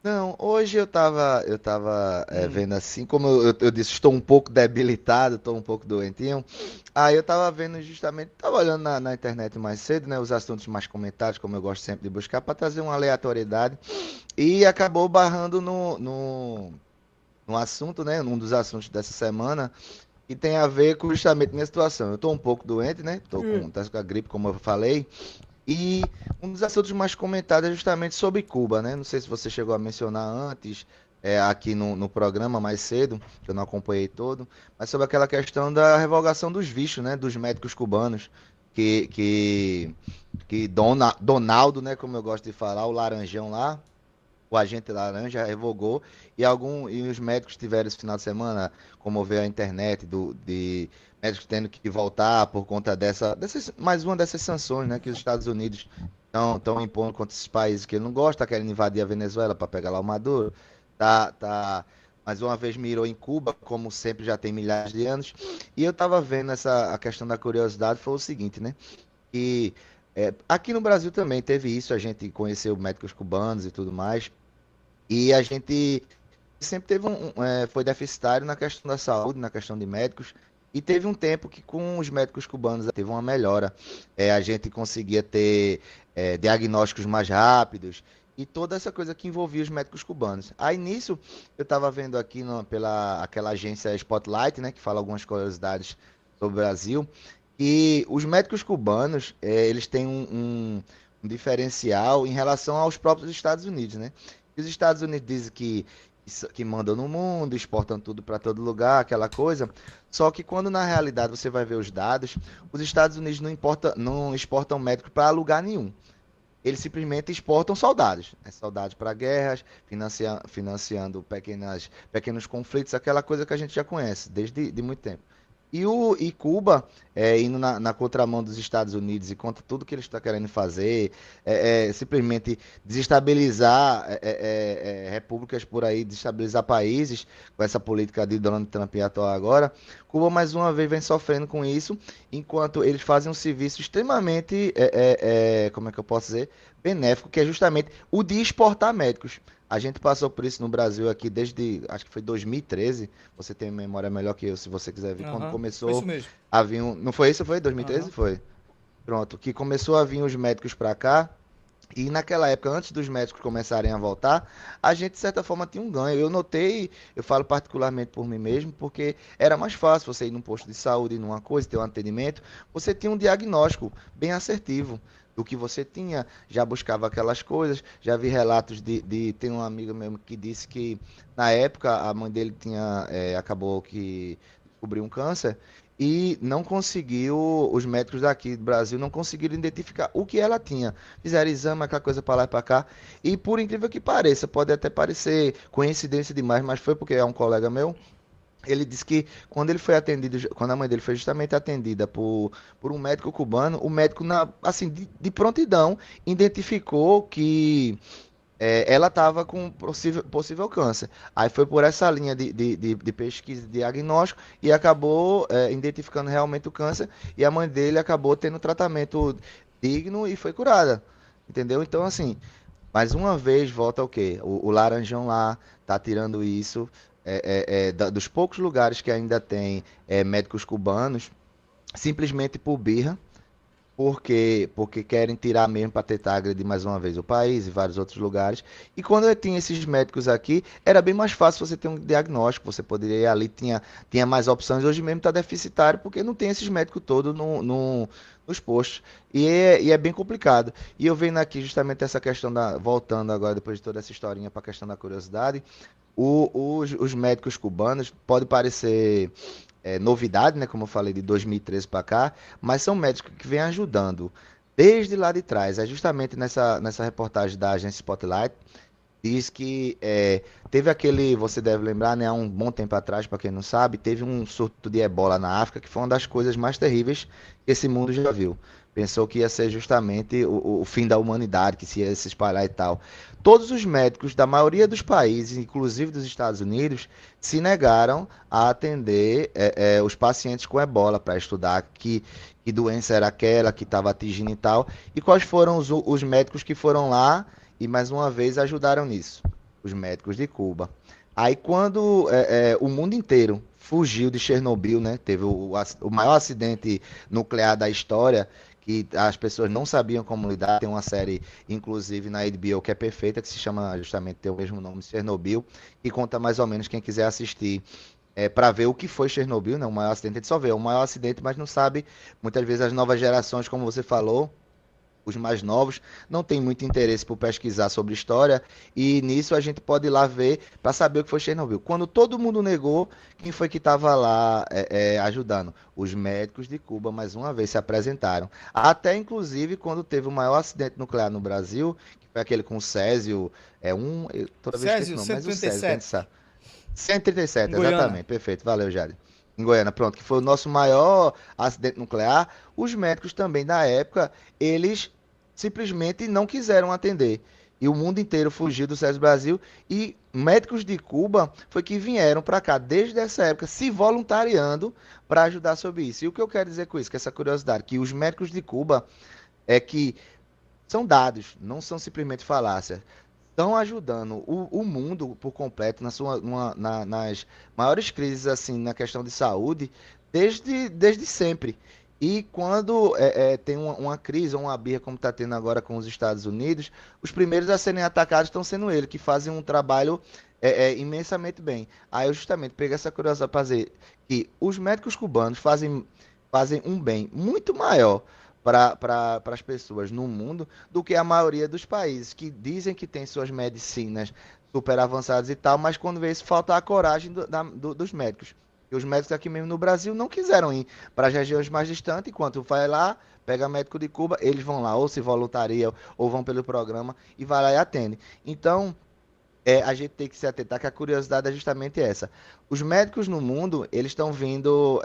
Não, hoje eu tava Hum, vendo assim, como eu disse, estou um pouco debilitado, estou um pouco doentinho. Aí eu tava vendo justamente, tava olhando na internet mais cedo, né, os assuntos mais comentados, como eu gosto sempre de buscar, para trazer uma aleatoriedade. E acabou barrando no assunto, né, num dos assuntos dessa semana, que tem a ver com justamente minha situação. Eu tô um pouco doente, né, tá com a gripe, como eu falei. E um dos assuntos mais comentados é justamente sobre Cuba, né? Não sei se você chegou a mencionar antes, aqui no programa mais cedo, que eu não acompanhei todo, mas sobre aquela questão da revogação dos vistos, né? Dos médicos cubanos, que, que, que Donaldo, né? Como eu gosto de falar, o Laranjão lá, o agente laranja revogou e os médicos tiveram esse final de semana, como veio a internet de médicos tendo que voltar por conta mais uma dessas sanções, né, que os Estados Unidos estão impondo contra esses países que ele não gosta, querem invadir a Venezuela para pegar lá o Maduro, tá mais uma vez mirou em Cuba, como sempre já tem milhares de anos. E eu tava vendo a questão da curiosidade foi o seguinte, né? Que aqui no Brasil também teve isso, a gente conheceu médicos cubanos e tudo mais. E a gente sempre foi deficitário na questão da saúde, na questão de médicos. E teve um tempo que com os médicos cubanos teve uma melhora. A gente conseguia ter diagnósticos mais rápidos e toda essa coisa que envolvia os médicos cubanos. Aí nisso, eu estava vendo aqui pela aquela agência Spotlight, né, que fala algumas curiosidades sobre o Brasil, e os médicos cubanos, eles têm um diferencial em relação aos próprios Estados Unidos, né? Os Estados Unidos dizem que mandam no mundo, exportam tudo para todo lugar, aquela coisa. Só que quando na realidade você vai ver os dados, os Estados Unidos não exportam médicos para lugar nenhum. Eles simplesmente exportam soldados, né? Soldados para guerras, financiando pequenos conflitos, aquela coisa que a gente já conhece desde de muito tempo. E Cuba, indo na contramão dos Estados Unidos e contra tudo que ele está querendo fazer, simplesmente desestabilizar repúblicas por aí, desestabilizar países com essa política de Donald Trump e atual agora, Cuba mais uma vez vem sofrendo com isso, enquanto eles fazem um serviço extremamente, como é que eu posso dizer, benéfico, que é justamente o de exportar médicos. A gente passou por isso no Brasil aqui desde, acho que foi 2013. Você tem memória melhor que eu, se você quiser ver. Quando aham. Foi isso começou mesmo. a vir não foi isso? Foi 2013? Aham. Foi. Pronto. Que começou a vir os médicos para cá. E naquela época, antes dos médicos começarem a voltar, a gente, de certa forma, tinha um ganho. Eu notei, eu falo particularmente por mim mesmo, porque era mais fácil você ir num posto de saúde, numa coisa, ter um atendimento, você tinha um diagnóstico bem assertivo do que você tinha, já buscava aquelas coisas, já vi relatos tem um amigo mesmo que disse que na época a mãe dele acabou que descobriu um câncer, e não conseguiu, os médicos daqui do Brasil não conseguiram identificar o que ela tinha. Fizeram exame, aquela coisa para lá e para cá. E por incrível que pareça, pode até parecer coincidência demais, mas foi porque é um colega meu. Ele disse que quando ele foi atendido, quando a mãe dele foi justamente atendida por um médico cubano, o médico, assim, de prontidão, identificou que ela estava com possível câncer. Aí foi por essa linha de pesquisa e diagnóstico e acabou identificando realmente o câncer. E a mãe dele acabou tendo tratamento digno e foi curada. Entendeu? Então, assim, mais uma vez volta o quê? O Laranjão lá tá tirando isso. Dos poucos lugares que ainda tem médicos cubanos, simplesmente por birra, porque querem tirar mesmo para tentar agredir mais uma vez o país e vários outros lugares. E quando eu tinha esses médicos aqui, era bem mais fácil você ter um diagnóstico, você poderia ir ali, tinha mais opções. Hoje mesmo está deficitário porque não tem esses médicos todos nos postos. E é bem complicado. E eu vendo aqui justamente essa questão voltando agora, depois de toda essa historinha, para a questão da curiosidade, os médicos cubanos pode parecer novidade, né, como eu falei, de 2013 para cá, mas são médicos que vêm ajudando desde lá de trás. É justamente nessa reportagem da agência Spotlight, diz que teve você deve lembrar, né, há um bom tempo atrás, para quem não sabe, teve um surto de ebola na África, que foi uma das coisas mais terríveis que esse mundo já viu. Pensou que ia ser justamente o fim da humanidade, que se ia se espalhar e tal. Todos os médicos da maioria dos países, inclusive dos Estados Unidos, se negaram a atender os pacientes com ebola para estudar que doença era aquela que estava atingindo e tal, e quais foram os médicos que foram lá e mais uma vez ajudaram nisso. os médicos de Cuba. Aí quando o mundo inteiro fugiu de Chernobyl, né? Teve o maior acidente nuclear da história, que as pessoas não sabiam como lidar. Tem uma série, inclusive, na HBO que é perfeita, que se chama justamente, tem o mesmo nome, Chernobyl, e conta mais ou menos quem quiser assistir para ver o que foi Chernobyl, né? O maior acidente, a gente só vê o maior acidente, mas não sabe, muitas vezes as novas gerações, como você falou, os mais novos não têm muito interesse por pesquisar sobre história e nisso a gente pode ir lá ver para saber o que foi Chernobyl. Quando todo mundo negou, quem foi que estava lá ajudando? Os médicos de Cuba, mais uma vez, se apresentaram. Até, inclusive, quando teve o maior acidente nuclear no Brasil, que foi aquele com o Césio, toda vez que esse Césio, nome, mas o Césio, que a gente 137, sabe. em 137, Goiânia. exatamente. Perfeito. Valeu, Jade. Em Goiânia, pronto, que foi o nosso maior acidente nuclear. Os médicos também da época, eles simplesmente não quiseram atender. E o mundo inteiro fugiu do SES Brasil e médicos de Cuba foi que vieram para cá desde essa época se voluntariando para ajudar sobre isso. E o que eu quero dizer com isso, que essa curiosidade, que os médicos de Cuba é que são dados, não são simplesmente falácias. Estão ajudando o mundo por completo nas maiores crises assim na questão de saúde desde sempre. E quando tem uma crise ou uma birra como está tendo agora com os Estados Unidos, os primeiros a serem atacados estão sendo eles, que fazem um trabalho imensamente bem. Aí eu justamente peguei essa curiosidade para dizer que os médicos cubanos fazem um bem muito maior para as pessoas no mundo do que a maioria dos países que dizem que tem suas medicinas super avançadas e tal, mas quando vê isso, falta a coragem dos médicos. E os médicos aqui mesmo no Brasil não quiseram ir para as regiões mais distantes, enquanto vai lá, pega médico de Cuba, eles vão lá, ou se voluntariam, ou vão pelo programa, e vai lá e atende. Então, a gente tem que se atentar que a curiosidade é justamente essa. Os médicos no mundo, eles estão vindo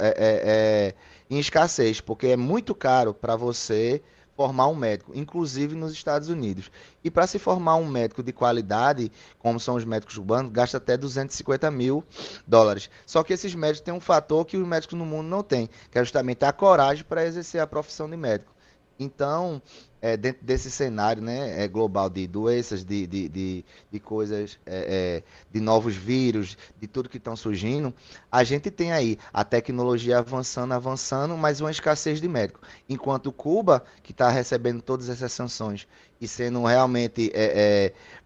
em escassez, porque é muito caro para você formar um médico, inclusive nos Estados Unidos. E para se formar um médico de qualidade, como são os médicos cubanos, gasta até 250 mil dólares. Só que esses médicos têm um fator que os médicos no mundo não têm, que é justamente a coragem para exercer a profissão de médico. Então, dentro desse cenário, né, global de doenças, de coisas, de novos vírus, de tudo que estão surgindo, a gente tem aí a tecnologia avançando, avançando, mas uma escassez de médico. Enquanto Cuba, que está recebendo todas essas sanções e sendo realmente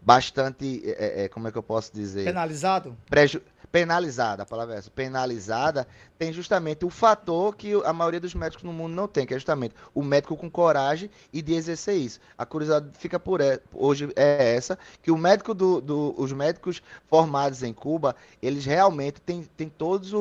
bastante, como é que eu posso dizer? Penalizado? preju- Penalizada, a palavra é essa, penalizada, tem justamente o fator que a maioria dos médicos no mundo não tem, que é justamente o médico com coragem e de exercer isso. A curiosidade fica hoje é essa, que o médico os médicos formados em Cuba, eles realmente têm todos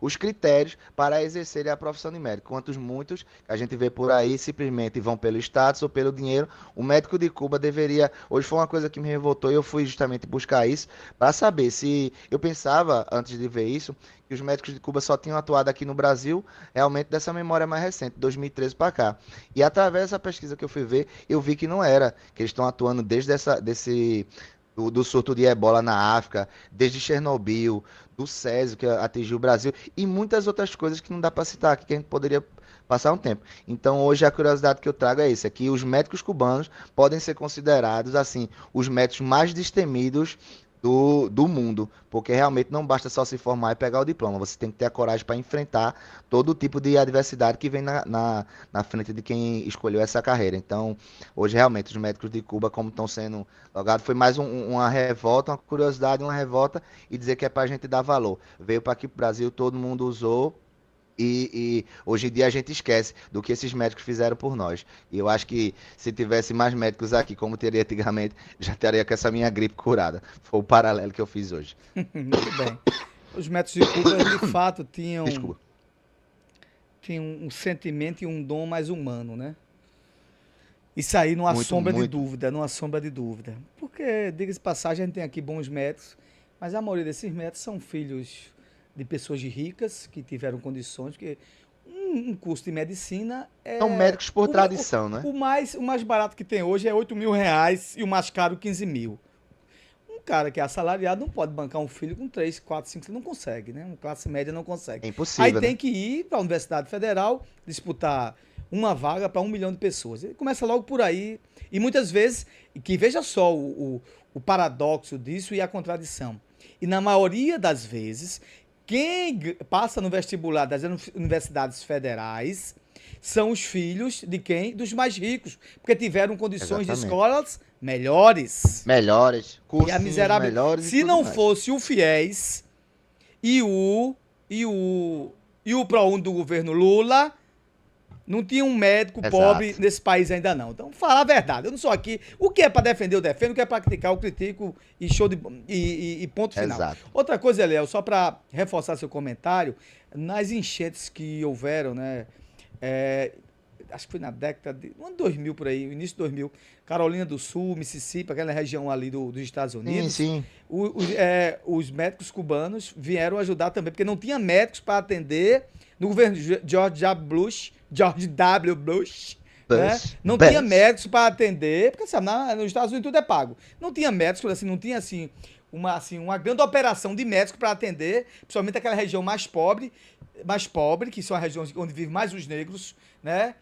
os critérios para exercerem a profissão de médico, quanto muitos que a gente vê por aí simplesmente vão pelo status ou pelo dinheiro. O médico de Cuba deveria, hoje foi uma coisa que me revoltou e eu fui justamente buscar isso, para saber se eu pensava, antes de ver isso, que os médicos de Cuba só tinham atuado aqui no Brasil, realmente dessa memória mais recente, 2013 para cá. E através dessa pesquisa que eu fui ver, eu vi que não era, que eles estão atuando desde do surto de ebola na África, desde Chernobyl, do Césio, que atingiu o Brasil, e muitas outras coisas que não dá para citar aqui, que a gente poderia passar um tempo. Então, hoje a curiosidade que eu trago é isso, é que os médicos cubanos podem ser considerados, assim, os médicos mais destemidos do mundo, porque realmente não basta só se formar e pegar o diploma, você tem que ter a coragem para enfrentar todo tipo de adversidade que vem na frente de quem escolheu essa carreira. Então, hoje realmente os médicos de Cuba, como estão sendo logados, foi mais uma revolta, uma curiosidade, uma revolta e dizer que é para a gente dar valor. Veio para aqui para o Brasil, todo mundo usou. E hoje em dia a gente esquece do que esses médicos fizeram por nós. E eu acho que se tivesse mais médicos aqui, como teria antigamente, já estaria com essa minha gripe curada. Foi o paralelo que eu fiz hoje. Muito bem. Os médicos de Cuba, de fato, Desculpa. tinham um sentimento e um dom mais humano, né? Isso aí não há Muito, sombra de muito. dúvida, não há sombra de dúvida. Porque, diga-se de passagem, a gente tem aqui bons médicos, mas a maioria desses médicos são filhos de pessoas de ricas que tiveram condições, porque um curso de medicina São é médicos por tradição, né? o mais barato que tem hoje é R$ 8.000 e o mais caro 15 mil. Um cara que é assalariado não pode bancar um filho com 3, 4, 5, não consegue, né? Uma classe média não consegue. É Aí impossível, tem né? que ir para a Universidade Federal, disputar uma vaga para 1 milhão de pessoas. Ele começa logo por aí. E muitas vezes, que veja só o paradoxo disso e a contradição. E na maioria das vezes, quem passa no vestibular das universidades federais são os filhos de quem? Dos mais ricos, porque tiveram condições de Exatamente. escolas melhores. Melhores, E a cursinhos miserável. melhores e Se tudo não mais. fosse o FIES e o ProUni do governo Lula, não tinha um médico pobre Exato. nesse país ainda não. Então, falar a verdade. Eu não sou aqui. O que é para defender, eu defendo. O que é para criticar, eu critico. E show de. E ponto final. Exato. Outra coisa, Léo, só para reforçar seu comentário, nas enchentes que houveram, né? Acho que foi na década de. No ano 2000 por aí, início de 2000. Carolina do Sul, Mississippi, aquela região ali dos Estados Sim, Unidos. sim. Os médicos cubanos vieram ajudar também, porque não tinha médicos para atender no governo de George W. Bush, né? Não tinha Bus. médicos para atender, porque sabe, nos Estados Unidos tudo é pago. Não tinha médicos, assim, não tinha assim uma grande operação de médicos para atender, principalmente aquela região mais pobre, que são as regiões onde vivem mais os negros, né?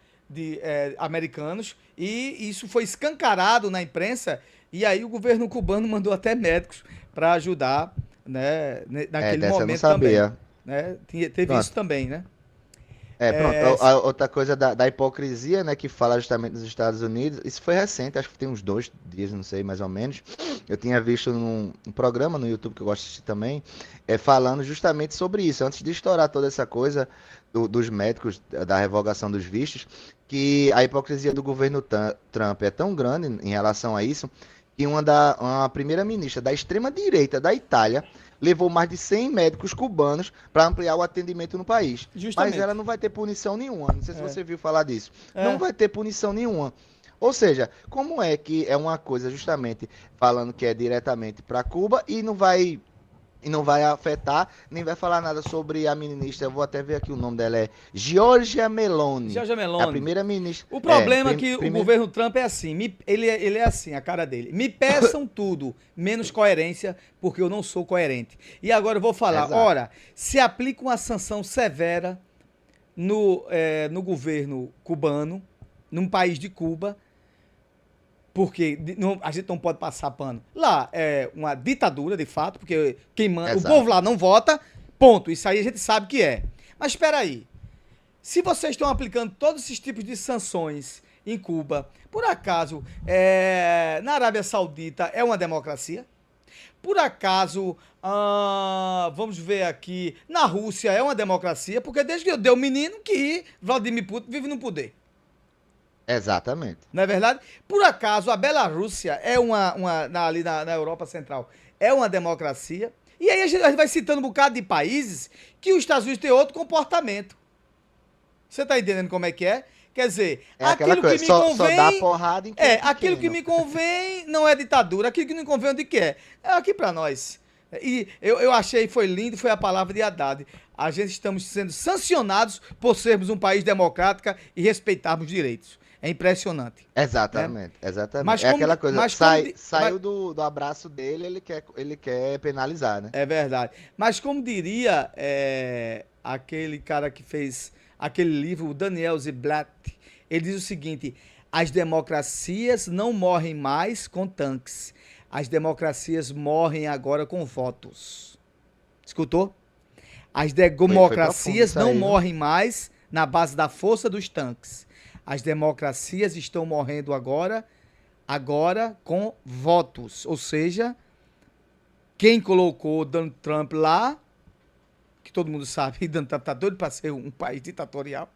Americanos, e isso foi escancarado na imprensa, e aí o governo cubano mandou até médicos para ajudar, né, naquele Dessa eu não momento também, sabia. né? Teve isso Pronto. também, né? Pronto. É, A outra coisa da hipocrisia, né, que fala justamente dos Estados Unidos, isso foi recente, acho que tem uns 2 dias, não sei, mais ou menos. Eu tinha visto num programa no YouTube que eu gosto de assistir também, falando justamente sobre isso, antes de estourar toda essa coisa dos médicos, da revogação dos vistos, que a hipocrisia do governo Trump é tão grande em relação a isso, que uma primeira-ministra da extrema-direita da Itália levou mais de 100 médicos cubanos para ampliar o atendimento no país. Mas ela justamente. não vai ter punição nenhuma. Não sei se É, você viu falar disso. Não é, vai ter punição nenhuma. Ou seja, como é que é uma coisa justamente falando que é diretamente para Cuba e não vai afetar, nem vai falar nada sobre a ministra. Eu vou até ver aqui o nome dela, é Giorgia Meloni. Giorgia A Meloni. primeira ministra. O problema é que o Primeiro. governo Trump é assim, ele é assim, a cara dele. Me peçam tudo, menos coerência, porque eu não sou coerente. E agora eu vou falar, Exato. ora, se aplica uma sanção severa no governo cubano, num país de Cuba, porque a gente não pode passar pano. Lá é uma ditadura, de fato, porque quem manda, o povo Exato. lá não vota, ponto. Isso aí a gente sabe que é. Mas espera aí. Se vocês estão aplicando todos esses tipos de sanções em Cuba, por acaso, na Arábia Saudita é uma democracia? Por acaso, vamos ver aqui, na Rússia é uma democracia? Porque desde que eu dei o menino que Vladimir Putin vive no poder. Exatamente. Não é verdade? Por acaso, a Bielorrússia é ali na Europa Central, é uma democracia? E aí a gente vai citando um bocado de países que os Estados Unidos têm outro comportamento. Você tá entendendo como é que é? Quer dizer, É aquela aquilo que coisa, me só dá convém. porrada em quem é Aquilo que pequeno. me convém não é ditadura, aquilo que não convém onde que é. É aqui pra nós. E eu achei, foi lindo, foi a palavra de Haddad. A gente estamos sendo sancionados por sermos um país democrático e respeitarmos direitos. É impressionante, né? Exatamente, exatamente. Mas É como, aquela coisa, mas como, saiu do abraço dele, ele quer penalizar, né? é verdade. Mas como diria aquele cara que fez aquele livro, o Daniel Ziblatt, ele diz o seguinte: as democracias não morrem mais com tanques. As democracias morrem agora com votos. Escutou? As Foi profundo democracias isso não aí, viu? morrem mais na base da força dos tanques. As democracias estão morrendo agora com votos. Ou seja, quem colocou Donald Trump lá, que todo mundo sabe, Donald Trump está doido para ser um país ditatorial,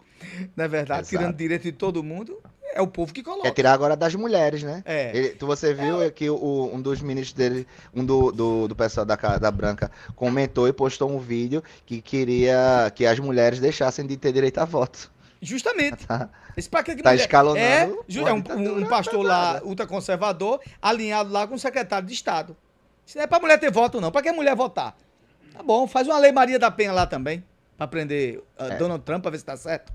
não é verdade? Tirando Exato. direito de todo mundo, é o povo que Quer coloca. tirar agora das mulheres, né? É. Você viu que um dos ministros dele, do pessoal da Casa Branca, comentou e postou um vídeo que queria que as mulheres deixassem de ter direito a voto. Justamente. Tá, Esse pra que tá mulher escalonando é uma um ditadura pastor lá, pesada. ultraconservador, alinhado lá com o secretário de Estado. Isso não é pra mulher ter voto, não. Pra que mulher votar? Tá bom, faz uma lei Maria da Penha lá também, pra prender É, Donald Trump, pra ver se tá certo.